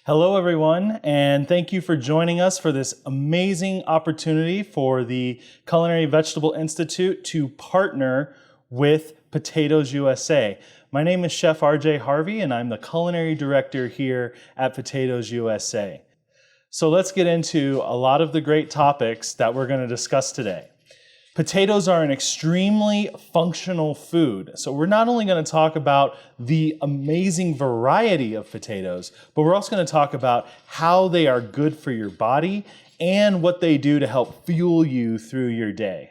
Hello, everyone, and thank you for joining us for this amazing opportunity for the Culinary Vegetable Institute to partner with Potatoes USA. My name is Chef RJ Harvey, and I'm the Culinary Director here at Potatoes USA. So let's get into a lot of the great topics that we're going to discuss today. Potatoes are an extremely functional food. So we're not only going to talk about the amazing variety of potatoes, but we're also going to talk about how they are good for your body and what they do to help fuel you through your day.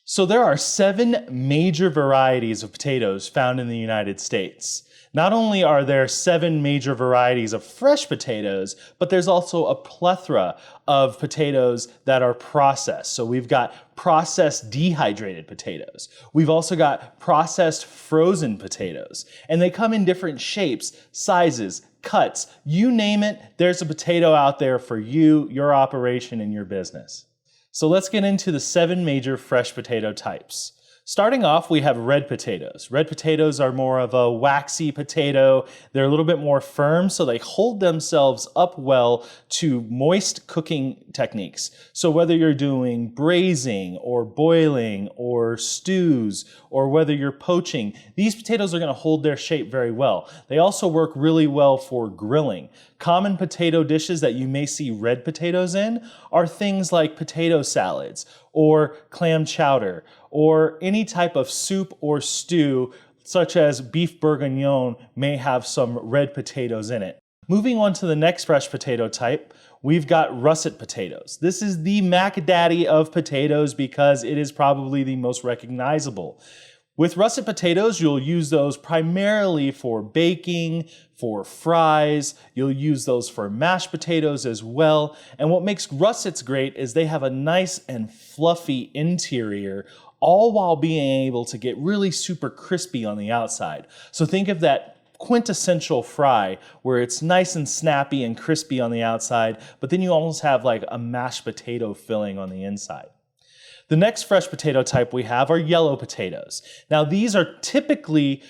So there are 7 major varieties of potatoes found in the United States. Not only are there 7 major varieties of fresh potatoes, but there's also a plethora of potatoes that are processed. So we've got processed dehydrated potatoes. We've also got processed frozen potatoes. And they come in different shapes, sizes, cuts. You name it, there's a potato out there for you, your operation, and your business. So let's get into the 7 major fresh potato types. Starting off, we have red potatoes. Red potatoes are more of a waxy potato. They're a little bit more firm, so they hold themselves up well to moist cooking techniques. So whether you're doing braising or boiling or stews, or whether you're poaching, these potatoes are going to hold their shape very well. They also work really well for grilling. Common potato dishes that you may see red potatoes in are things like potato salads or clam chowder or any type of soup or stew such as beef bourguignon may have some red potatoes in it. Moving on to the next fresh potato type, we've got russet potatoes. This is the Mac Daddy of potatoes because it is probably the most recognizable. With russet potatoes, you'll use those primarily for baking, for fries. You'll use those for mashed potatoes as well. And what makes russets great is they have a nice and fluffy interior, all while being able to get really super crispy on the outside. So think of that quintessential fry where it's nice and snappy and crispy on the outside, but then you almost have like a mashed potato filling on the inside. The next fresh potato type we have are yellow potatoes. Now these are typically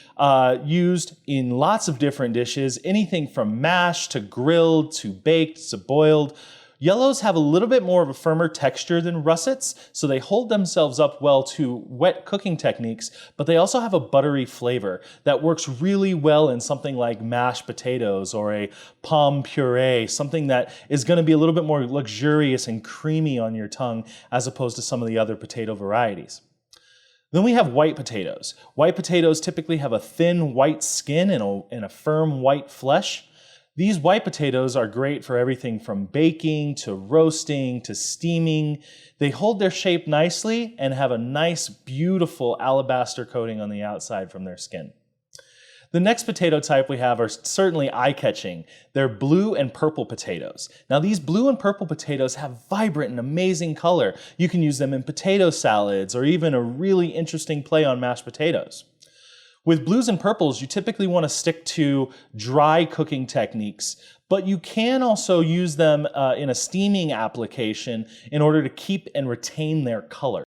used in lots of different dishes, anything from mashed to grilled to baked to boiled. Yellows have a little bit more of a firmer texture than russets, so they hold themselves up well to wet cooking techniques, but they also have a buttery flavor that works really well in something like mashed potatoes or a pomme puree, something that is going to be a little bit more luxurious and creamy on your tongue as opposed to some of the other potato varieties. Then we have white potatoes. White potatoes typically have a thin white skin and a firm white flesh. These white potatoes are great for everything from baking to roasting to steaming. They hold their shape nicely and have a nice, beautiful alabaster coating on the outside from their skin. The next potato type we have are certainly eye-catching. They're blue and purple potatoes. Now these blue and purple potatoes have vibrant and amazing color. You can use them in potato salads or even a really interesting play on mashed potatoes. With blues and purples, you typically want to stick to dry cooking techniques, but you can also use them in a steaming application in order to keep and retain their color.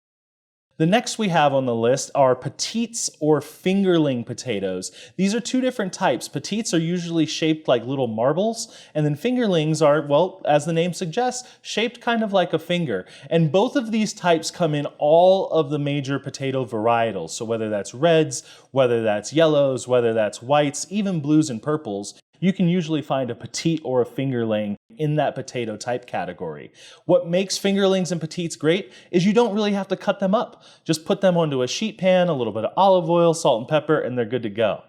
The next we have on the list are Petites or Fingerling potatoes. These are 2 different types. Petites are usually shaped like little marbles, and then Fingerlings are, well, as the name suggests, shaped kind of like a finger. And both of these types come in all of the major potato varietals. So whether that's reds, whether that's yellows, whether that's whites, even blues and purples, you can usually find a petite or a fingerling in that potato type category. What makes fingerlings and petites great is you don't really have to cut them up. Just put them onto a sheet pan, a little bit of olive oil, salt and pepper, and they're good to go.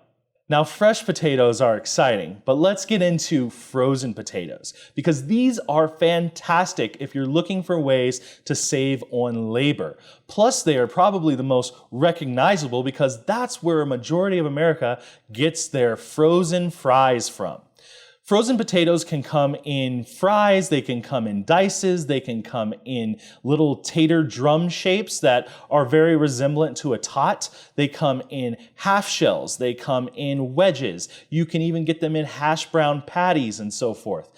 Now, fresh potatoes are exciting, but let's get into frozen potatoes because these are fantastic if you're looking for ways to save on labor. Plus, they are probably the most recognizable because that's where a majority of America gets their frozen fries from. Frozen potatoes can come in fries, they can come in dices, they can come in little tater drum shapes that are very resemblant to a tot. They come in half shells, they come in wedges. You can even get them in hash brown patties and so forth.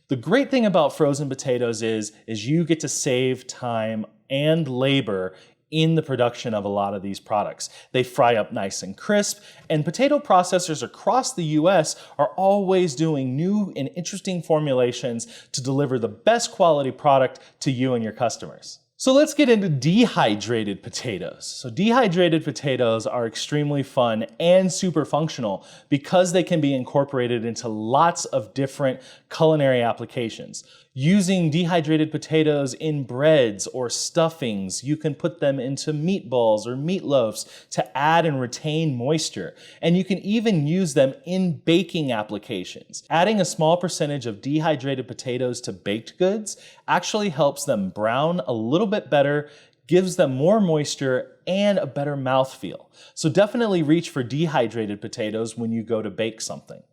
The great thing about frozen potatoes is you get to save time and labor in the production of a lot of these products. They fry up nice and crisp, and potato processors across the US are always doing new and interesting formulations to deliver the best quality product to you and your customers. So let's get into dehydrated potatoes. So dehydrated potatoes are extremely fun and super functional because they can be incorporated into lots of different culinary applications. Using dehydrated potatoes in breads or stuffings, you can put them into meatballs or meatloafs to add and retain moisture. And you can even use them in baking applications. Adding a small percentage of dehydrated potatoes to baked goods actually helps them brown a little bit better, gives them more moisture, and a better mouthfeel. So definitely reach for dehydrated potatoes when you go to bake something.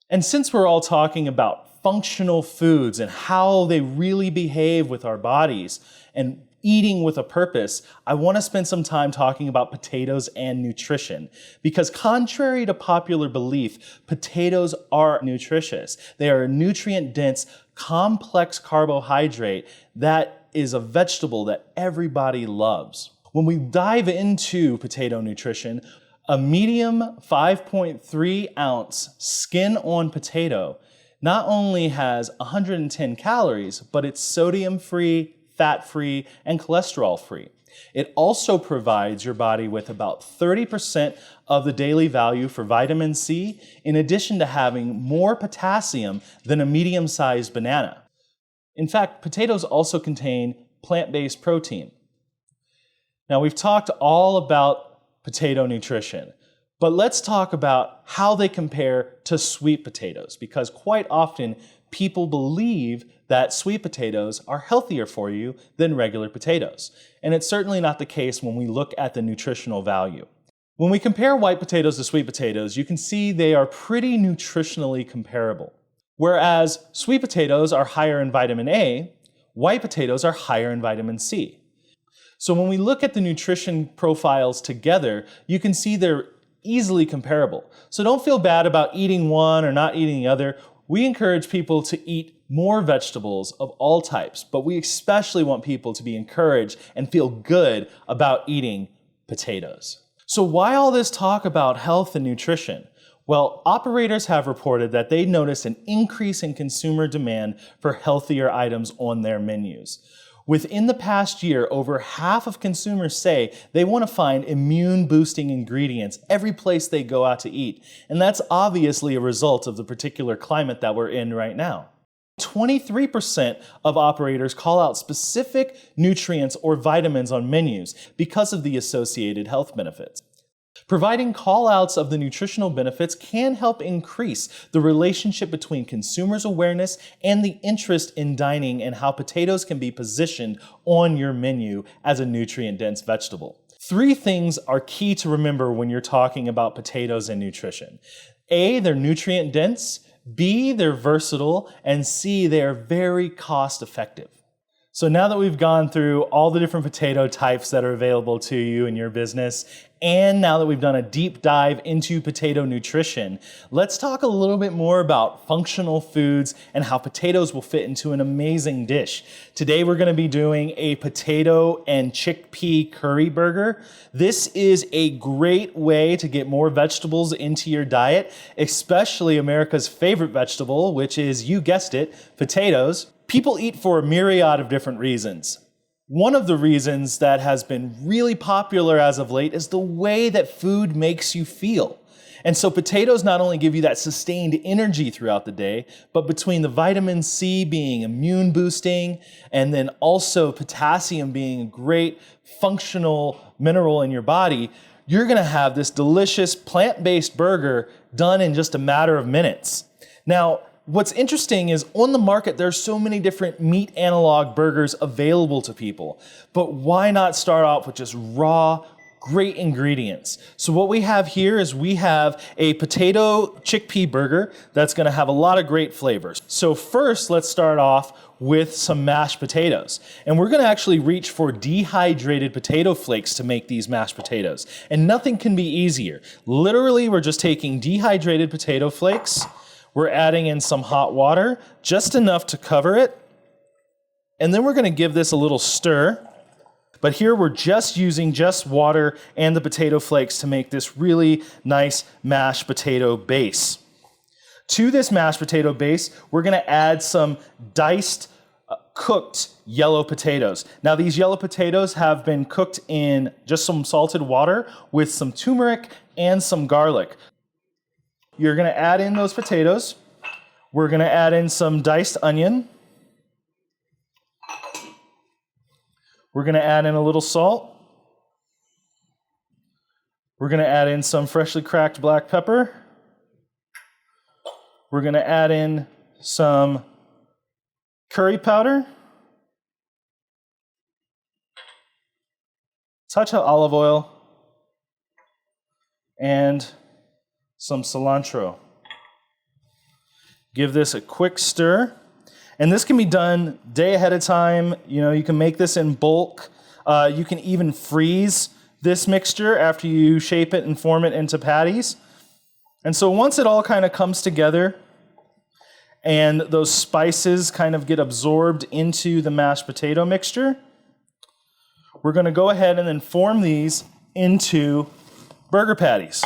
And since we're all talking about functional foods and how they really behave with our bodies and eating with a purpose, I want to spend some time talking about potatoes and nutrition. Because contrary to popular belief, potatoes are nutritious. They are a nutrient-dense, complex carbohydrate that is a vegetable that everybody loves. When we dive into potato nutrition, a medium 5.3 ounce skin-on potato not only has 110 calories, but it's sodium-free, fat-free, and cholesterol-free. It also provides your body with about 30% of the daily value for vitamin C, in addition to having more potassium than a medium-sized banana. In fact, potatoes also contain plant-based protein. Now, we've talked all about potato nutrition, but let's talk about how they compare to sweet potatoes, because quite often people believe that sweet potatoes are healthier for you than regular potatoes. And it's certainly not the case when we look at the nutritional value. When we compare white potatoes to sweet potatoes, you can see they are pretty nutritionally comparable. Whereas sweet potatoes are higher in vitamin A, white potatoes are higher in vitamin C. So when we look at the nutrition profiles together, you can see they're easily comparable. So don't feel bad about eating one or not eating the other. We encourage people to eat more vegetables of all types, but we especially want people to be encouraged and feel good about eating potatoes. So why all this talk about health and nutrition? Well, operators have reported that they notice an increase in consumer demand for healthier items on their menus. Within the past year, over half of consumers say they want to find immune-boosting ingredients every place they go out to eat. And that's obviously a result of the particular climate that we're in right now. 23% of operators call out specific nutrients or vitamins on menus because of the associated health benefits. Providing call-outs of the nutritional benefits can help increase the relationship between consumers' awareness and the interest in dining and how potatoes can be positioned on your menu as a nutrient-dense vegetable. 3 things are key to remember when you're talking about potatoes and nutrition. A, they're nutrient-dense. B, they're versatile. And C, they are very cost-effective. So now that we've gone through all the different potato types that are available to you in your business, and now that we've done a deep dive into potato nutrition, let's talk a little bit more about functional foods and how potatoes will fit into an amazing dish. Today we're going to be doing a potato and chickpea curry burger. This is a great way to get more vegetables into your diet, especially America's favorite vegetable, which is, you guessed it, potatoes. People eat for a myriad of different reasons. One of the reasons that has been really popular as of late is the way that food makes you feel. And so potatoes not only give you that sustained energy throughout the day, but between the vitamin C being immune boosting and then also potassium being a great functional mineral in your body, you're gonna have this delicious plant-based burger done in just a matter of minutes. Now, what's interesting is on the market, there's so many different meat analog burgers available to people, but why not start off with just raw, great ingredients? So what we have here is we have a potato chickpea burger that's gonna have a lot of great flavors. So first, let's start off with some mashed potatoes. And we're gonna actually reach for dehydrated potato flakes to make these mashed potatoes. And nothing can be easier. Literally, we're just taking dehydrated potato flakes. We're adding in some hot water, just enough to cover it. And then we're gonna give this a little stir. But here we're just using just water and the potato flakes to make this really nice mashed potato base. To this mashed potato base, we're going to add some diced, cooked yellow potatoes. Now these yellow potatoes have been cooked in just some salted water with some turmeric and some garlic. You're going to add in those potatoes. We're going to add in some diced onion. We're going to add in a little salt. We're going to add in some freshly cracked black pepper. We're going to add in some curry powder, touch of olive oil, and some cilantro. Give this a quick stir. And this can be done day ahead of time. You know, you can make this in bulk. You can even freeze this mixture after you shape it and form it into patties. And so once it all kind of comes together and those spices kind of get absorbed into the mashed potato mixture, we're going to go ahead and then form these into burger patties.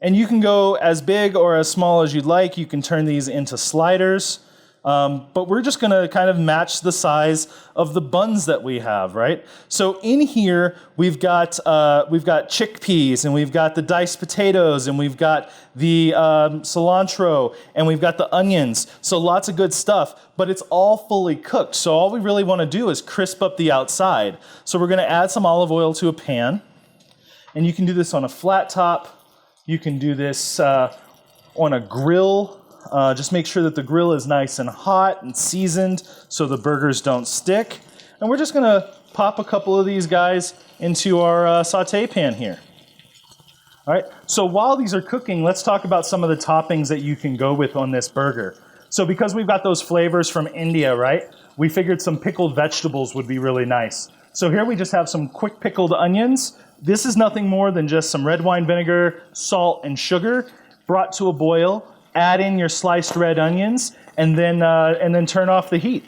And you can go as big or as small as you'd like. You can turn these into sliders. But we're just going to kind of match the size of the buns that we have, right? So in here, we've got chickpeas, and we've got the diced potatoes, and we've got the cilantro, and we've got the onions. So lots of good stuff, but it's all fully cooked. So all we really want to do is crisp up the outside. So we're going to add some olive oil to a pan. And you can do this on a flat top. You can do this on a grill. Just make sure that the grill is nice and hot and seasoned so the burgers don't stick. And we're just going to pop a couple of these guys into our saute pan here. All right, so while these are cooking, let's talk about some of the toppings that you can go with on this burger. So because we've got those flavors from India, right, we figured some pickled vegetables would be really nice. So here we just have some quick pickled onions. This is nothing more than just some red wine vinegar, salt, and sugar brought to a boil. Add in your sliced red onions, and then turn off the heat.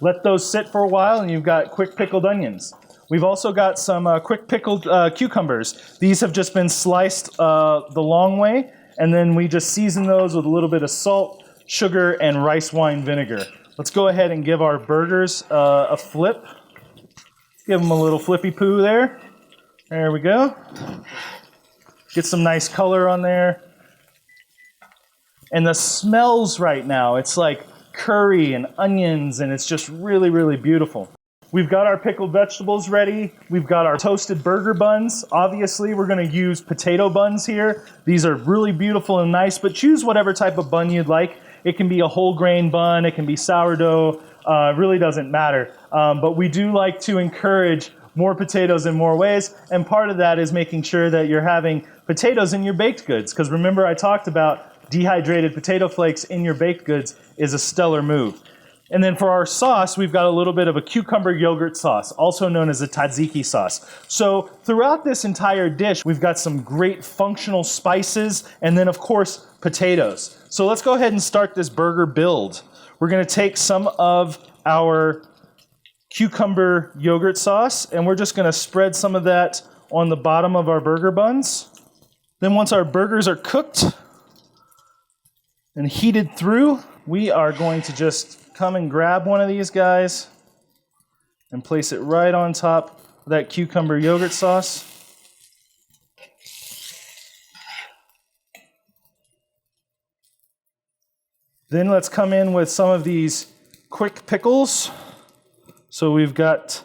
Let those sit for a while, and you've got quick pickled onions. We've also got some quick pickled cucumbers. These have just been sliced the long way, and then we just season those with a little bit of salt, sugar, and rice wine vinegar. Let's go ahead and give our burgers a flip. Give them a little flippy poo there. There we go. Get some nice color on there. And the smells right now, it's like curry and onions, and it's just really, really beautiful. We've got our pickled vegetables ready. We've got our toasted burger buns. Obviously, we're going to use potato buns here. These are really beautiful and nice, but choose whatever type of bun you'd like. It can be a whole grain bun. It can be sourdough. It really doesn't matter. But we do like to encourage more potatoes in more ways, and part of that is making sure that you're having potatoes in your baked goods, because remember I talked about dehydrated potato flakes in your baked goods is a stellar move. And then for our sauce, we've got a little bit of a cucumber yogurt sauce, also known as a tzatziki sauce. So throughout this entire dish, we've got some great functional spices, and then of course, potatoes. So let's go ahead and start this burger build. We're going to take some of our cucumber yogurt sauce, and we're just going to spread some of that on the bottom of our burger buns. Then once our burgers are cooked and heated through, we are going to just come and grab one of these guys and place it right on top of that cucumber yogurt sauce. Then let's come in with some of these quick pickles. So we've got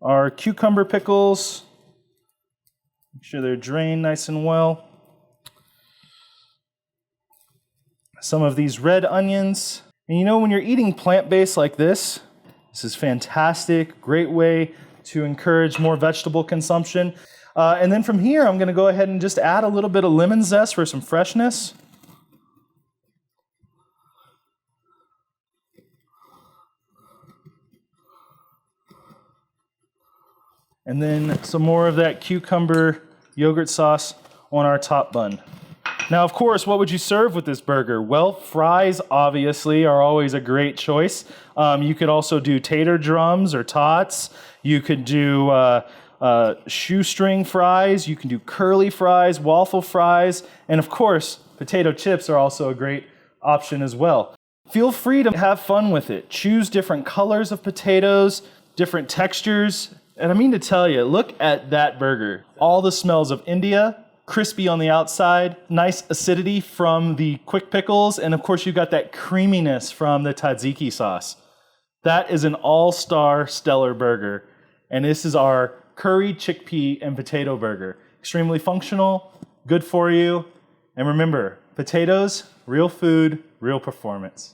our cucumber pickles. Make sure they're drained nice and well. Some of these red onions. And you know, when you're eating plant-based like this is fantastic, great way to encourage more vegetable consumption. And then from here, I'm going to go ahead and just add a little bit of lemon zest for some freshness. And then some more of that cucumber yogurt sauce on our top bun. Now, of course, what would you serve with this burger? Well, fries obviously are always a great choice. You could also do tater drums or tots. You could do shoestring fries. You can do curly fries, waffle fries, and of course, potato chips are also a great option as well. Feel free to have fun with it. Choose different colors of potatoes, different textures. And I mean to tell you, look at that burger. All the smells of India, crispy on the outside, nice acidity from the quick pickles, and of course you got that creaminess from the tzatziki sauce. That is an all-star stellar burger. And this is our curry, chickpea, and potato burger. Extremely functional, good for you. And remember, potatoes, real food, real performance.